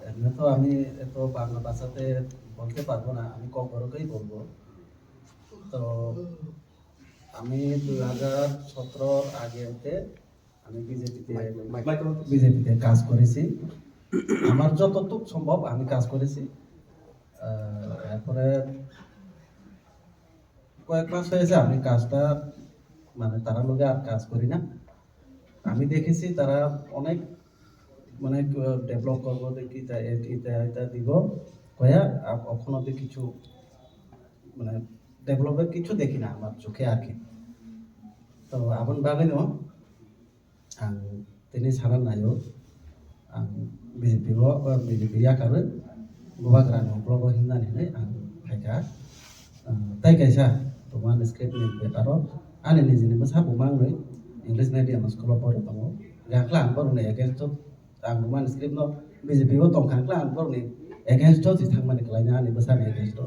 এমনি তো আমি এত বাংলা ভাষাতে বলতে পারবো না, আমি ককরকেই বলবো। তো আমি 2017 আগেতে আমি বিজেপিতে কাজ করেছি। আমার যতটুকু সম্ভব আমি কাজ করেছি। তারপরে কয়েক মাস হয়েছে আমি কাজটা মানে তারা লোকে আর কাজ করি না। আমি দেখেছি তারা অনেক মানে ডেভেলপ করবো দেখি এটা দিব কয়া কখনো কিছু মানে ডেভেলপের কিছু দেখি না আমার চোখে আর কি। তো abang bagay no ang tinisaran na yun ang BJP karon gubagran ng globo hindan ini ang haika tay kaisa tuman script ni betaro ani ni jini masa bumang ni English medium school pore tamo gaklan bor ni against ang tuman script no BJP wo tong khanglan bor ni against to thang mani klaina ni basa ni against to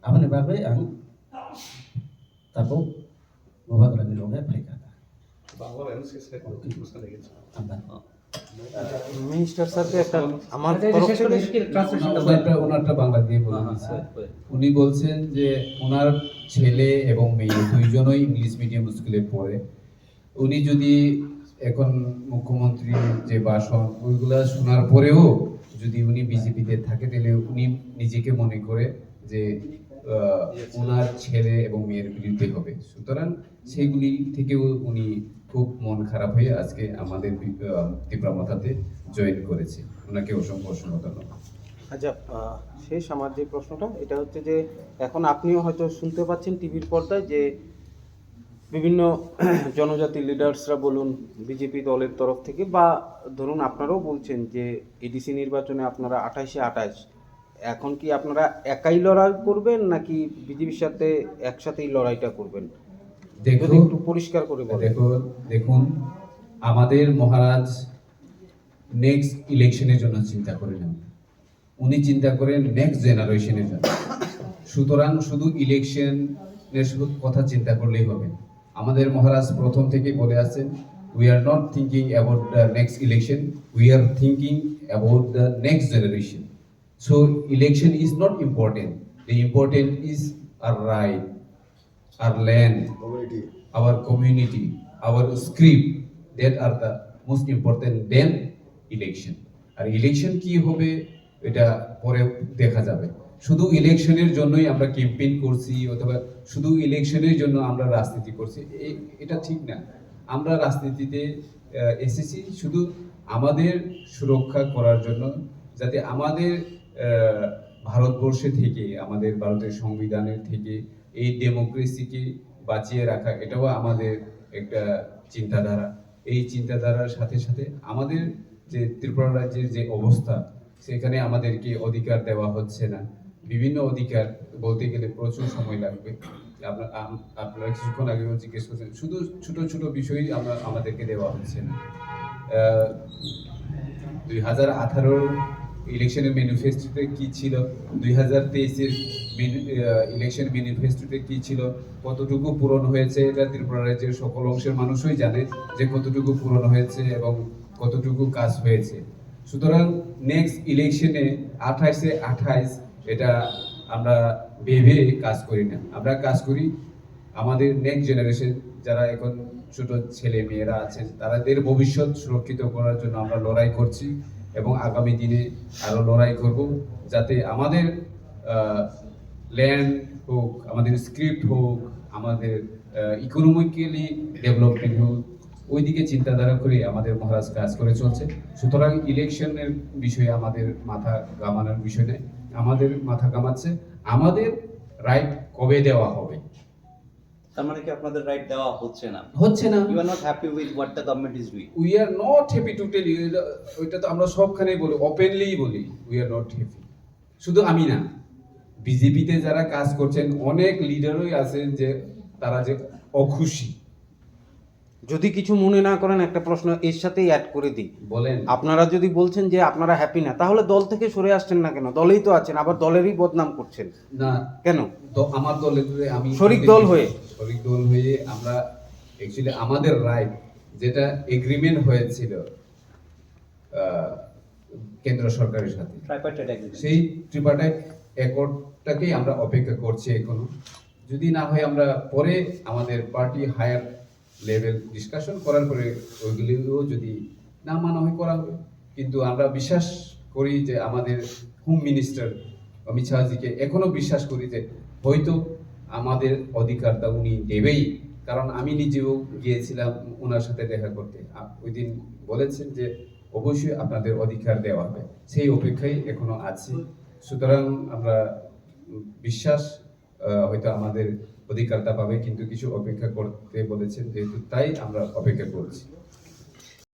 abani bagay ang tapo gubagran ni loge haika minister স্যারকে একটা আমার ওনারটা বাংলা দিয়ে বলে দিচ্ছে। উনি বলছেন যে ওনার ছেলে এবং মেয়ে দুইজনই ইংলিশ মিডিয়াম স্কুলে পড়ে। উনি যদি এখন মুখ্যমন্ত্রীর যে ভাষণ ওইগুলা শোনার পরেও যদি উনি বিজেপিতে থাকে তাহলে উনি নিজেকে মনে করে যে ওনার ছেলে এবং মেয়ের বিরুদ্ধে হবে। সুতরাং সেইগুলি থেকেও উনি খুব মন খারাপ হয়ে আজকে আমাদের তীব্রমাথাতে জয়েন করেছে। ওনাকে অসংখ্য অসংখ্য ধন্যবাদ। আচ্ছা, শেষ আমার যে প্রশ্নটা এটা হচ্ছে যে এখন আপনিও হয়তো শুনতে পাচ্ছেন টিভির পর্দায় যে বিভিন্ন জনজাতি লিডার্সরা বলুন বিজেপি দলের তরফ থেকে বা ধরুন আপনারাও বলছেন যে এডিসি নির্বাচনে আপনারা 28-28 এখন কি আপনারা একাই লড়াই করবেন নাকি বিজেপির সাথে একসাথেই লড়াইটা করবেন? যদি একটু পরিষ্কার করে বলেন। দেখুন আমাদের মহারাজ নেক্সট ইলেকশনের জন্য চিন্তা করেন না, উনি চিন্তা করেন নেক্সট জেনারেশনের জন্য। সুতরাং শুধু ইলেকশনের কথা চিন্তা করলেই হবে। আমাদের মহারাজ প্রথম থেকে বলে আছেন we are not thinking about the next election, we are thinking about the next generation. So election is not important, the important is our right, our land, our community, our script, that are the most important than election. R election কি হবে এটা পরে দেখা যাবে। শুধু ইলেকশনের জন্যই আমরা ক্যাম্পেইন করছি অথবা শুধু ইলেকশনের জন্য আমরা রাজনীতি করছি, এটা ঠিক না। আমরা রাজনীতিতে এসেছি শুধু আমাদের সুরক্ষা করার জন্য, যাতে আমাদের ভারতবর্ষে থেকে আমাদের ভারতের সংবিধানের থেকে এই ডেমোক্রেসিকে বাঁচিয়ে রাখা, এটাও আমাদের একটা চিন্তাধারা। এই চিন্তাধারার সাথে সাথে আমাদের যে ত্রিপুরা রাজ্যের যে অবস্থা, সেখানে আমাদেরকে অধিকার দেওয়া হচ্ছে না। বিভিন্ন অধিকার বলতে গেলে প্রচুর সময় লাগবে। আপনারা কিছুক্ষণ আগেও জিজ্ঞেস করছেন, শুধু ছোট ছোট বিষয়ই আমাদেরকে দেওয়া হচ্ছে না। 2018 ইলেকশনের ম্যানিফেস্টোতে কি ছিল, 2023-এর ইলেকশন ম্যানিফেস্টোতে কি ছিল, কতটুকু পূরণ হয়েছে, এটা ত্রিপুরা রাজ্যের সকল অংশের মানুষই জানে যে কতটুকু পূরণ হয়েছে এবং কতটুকু কাজ হয়েছে। সুতরাং নেক্সট ইলেকশনে 28-28 এটা আমরা ভেবে কাজ করি না, আমরা কাজ করি আমাদের নেক্সট জেনারেশন যারা এখন ছোট ছেলে মেয়েরা আছেন তাদের ভবিষ্যৎ সুরক্ষিত করার জন্য আমরা লড়াই করছি এবং আগামী দিনে আরো লড়াই করব, যাতে আমাদের ল্যান্ড হোক, আমাদের স্ক্রিপ্ট হোক, আমাদের ইকোনমিক্যালি ডেভেলপমেন্ট হোক, ওই দিকে চিন্তাধারা করে আমাদের মহারাজ কাজ করে চলছে। সুতরাং ইলেকশনের বিষয়ে আমাদের মাথা ঘামানোর বিষয় নেই, আমাদের মাথা ঘামাচ্ছে আমাদের রাইট কবে দেওয়া হবে। তার মানে কি আপনাদের রাইট দেওয়া হচ্ছে না? You are not happy with what the government is doing? We are not happy to tell you, ওইটা তো আমরা সবখানেই বলি, ওপেনলিই বলি উই আর নট হ্যাপি। শুধু আমি না, বিজেপিতে যারা কাজ করছেন অনেক লিডারই আছেন যে তারা যে অখুশি। যদি কিছু মনে না করেন একটা প্রশ্ন এর সাথেই অ্যাড করে দিই, বলেন। আপনারা যদি বলছেন যে আপনারা হ্যাপি না, তাহলে দল থেকে সরে আসছেন না কেন? দলেই তো আছেন, আবার দলেরই বদনাম করছেন না কেন? আমার দলের আমি শরিক দল হয়ে আমরা অ্যাকচুয়ালি আমাদের রাইট যেটা এগ্রিমেন্ট হয়েছিল কেন্দ্র সরকারের সাথে। ট্রাইপার্টাইট এগ্রিমেন্ট। সেই ট্রিপার্টাইট অ্যাকর্ডটাকেই আমরা অপেক্ষা করছি এখনো। যদি না হয় আমরা পরে আমাদের পার্টি হায়ার লেভেল ডিসকাশন করার পরে ওইগুলিও যদি না মানা হয় করা হবে। কিন্তু আমরা বিশ্বাস করি যে আমাদের হোম মিনিস্টার অমিত শাহজিকে এখনো বিশ্বাস করি যে হয়তো আমাদের অধিকারটা উনি দেবেই, কারণ আমি নিজেও গিয়েছিলাম ওনার সাথে দেখা করতে। ওই দিন বলেছেন যে অবশ্যই আপনাদের অধিকার দেওয়া হবে, সেই অপেক্ষায় এখনো আছি। সুতরাং আমরা বিশ্বাস হয়তো আমাদের অধিকারটা পাবে, কিন্তু কিছু অপেক্ষা করতে বলেছেন যেহেতু, তাই আমরা অপেক্ষা করছি।